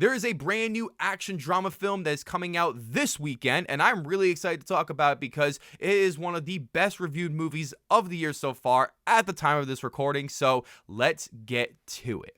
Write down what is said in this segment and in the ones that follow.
There is a brand new action drama film that is coming out this weekend, and I'm really excited to talk about it because it is one of the best reviewed movies of the year so far at the time of this recording. So let's get to it.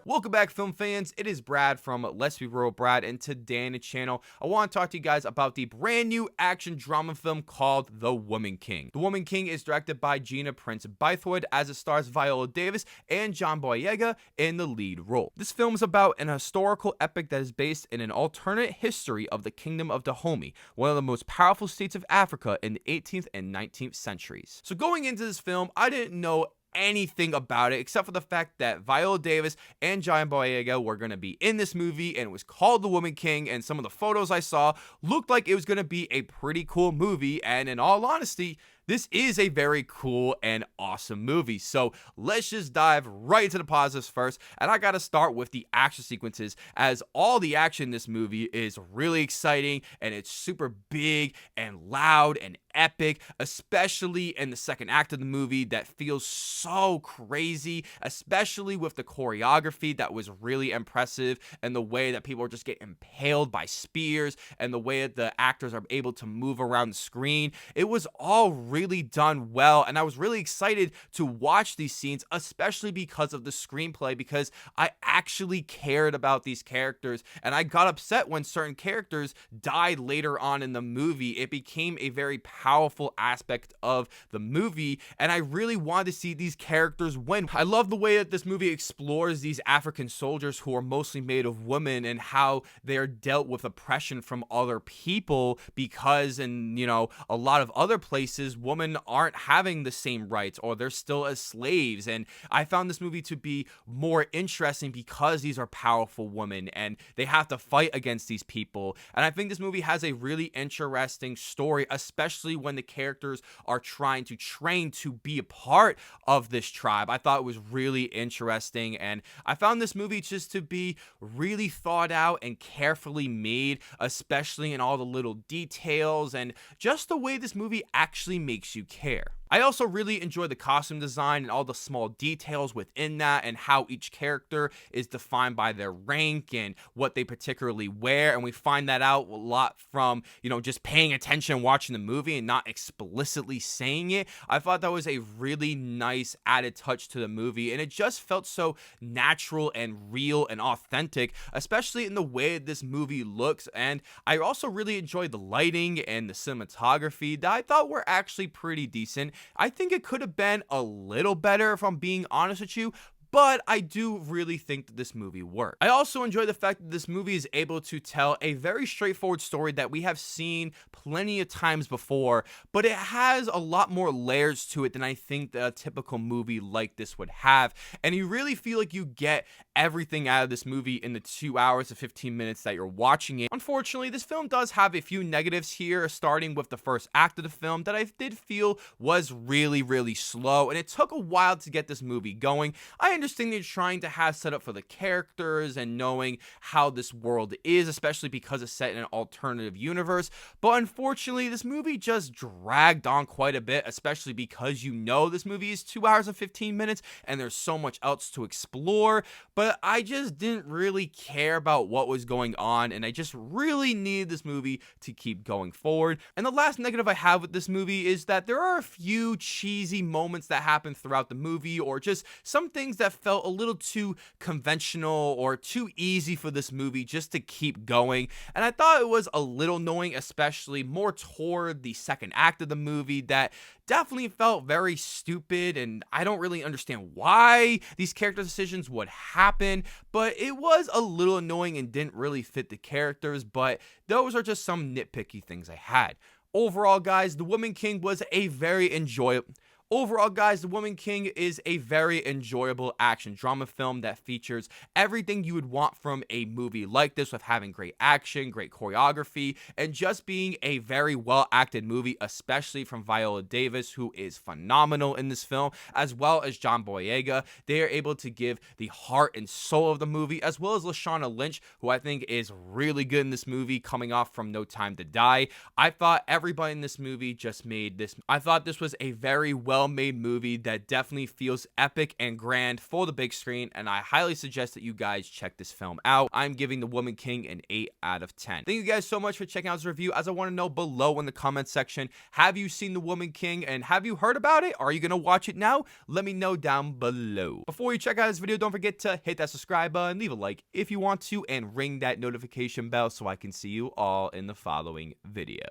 Welcome back, film fans. It is Brad from Let's Be Real Brad, and today on the channel, I want to talk to you guys about the brand new action drama film called The Woman King. The Woman King is directed by Gina Prince Bythewood, as it stars Viola Davis and John Boyega in the lead role. This film is about an historical epic that is based in an alternate history of the Kingdom of Dahomey, one of the most powerful states of Africa in the 18th and 19th centuries. So going into this film, I didn't know anything about it except for the fact that Viola Davis and John Boyega were going to be in this movie, and it was called The Woman King, and some of the photos I saw looked like it was going to be a pretty cool movie, and in all honesty, this is a very cool and awesome movie. So let's just dive right into the positives first. And I gotta start with the action sequences, as all the action in this movie is really exciting and it's super big and loud and epic, especially in the second act of the movie that feels so crazy, especially with the choreography that was really impressive, and the way that people are just getting impaled by spears and the way that the actors are able to move around the screen. It was all really done well, and I was really excited to watch these scenes, especially because of the screenplay, because I actually cared about these characters, and I got upset when certain characters died later on in the movie. It became a very powerful aspect of the movie, and I really wanted to see these characters win. I love the way that this movie explores these African soldiers who are mostly made of women, and how they're dealt with oppression from other people, because in, a lot of other places, women aren't having the same rights, or they're still as slaves. And I found this movie to be more interesting because these are powerful women and they have to fight against these people. And I think this movie has a really interesting story, especially when the characters are trying to train to be a part of this tribe. I thought it was really interesting, and I found this movie just to be really thought out and carefully made, especially in all the little details and just the way this movie actually makes you care. I also really enjoy the costume design and all the small details within that, and how each character is defined by their rank and what they particularly wear. And we find that out a lot from, just paying attention watching the movie and not explicitly saying it. I thought that was a really nice added touch to the movie, and it just felt so natural and real and authentic, especially in the way this movie looks. And I also really enjoyed the lighting and the cinematography that I thought were actually pretty decent. I think it could have been a little better, if I'm being honest with you, but I do really think that this movie worked. I also enjoy the fact that this movie is able to tell a very straightforward story that we have seen plenty of times before, but it has a lot more layers to it than I think that a typical movie like this would have. And you really feel like you get everything out of this movie in the 2 hours and 15 minutes that you're watching it. Unfortunately, this film does have a few negatives here, starting with the first act of the film that I did feel was really, really slow, and it took a while to get this movie going. I understand they're trying to have set up for the characters and knowing how this world is, especially because it's set in an alternative universe, but unfortunately this movie just dragged on quite a bit, especially because this movie is 2 hours and 15 minutes and there's so much else to explore. But I just didn't really care about what was going on, and I just really needed this movie to keep going forward. And the last negative I have with this movie is that there are a few cheesy moments that happen throughout the movie, or just some things that felt a little too conventional or too easy for this movie just to keep going. And I thought it was a little annoying, especially more toward the second act of the movie, that definitely felt very stupid, and I don't really understand why these character decisions would happen, but it was a little annoying and didn't really fit the characters. But those are just some nitpicky things I had. Overall, guys, The Woman King is a very enjoyable action drama film that features everything you would want from a movie like this, with having great action, great choreography, and just being a very well acted movie, especially from Viola Davis, who is phenomenal in this film, as well as John Boyega. They are able to give the heart and soul of the movie, as well as Lashana Lynch, who I think is really good in this movie, coming off from No Time to Die. I thought everybody in this movie just made this. I thought this was a very well well-made movie that definitely feels epic and grand for the big screen, and I highly suggest that you guys check this film out. I'm giving The Woman King an 8 out of 10. Thank you guys so much for checking out this review. As I want to know below in the comment section, have you seen The Woman King, and have you heard about it? Are you gonna watch it now? Let me know down below. Before you check out this video, don't forget to hit that subscribe button, leave a like if you want to, and ring that notification bell so I can see you all in the following video.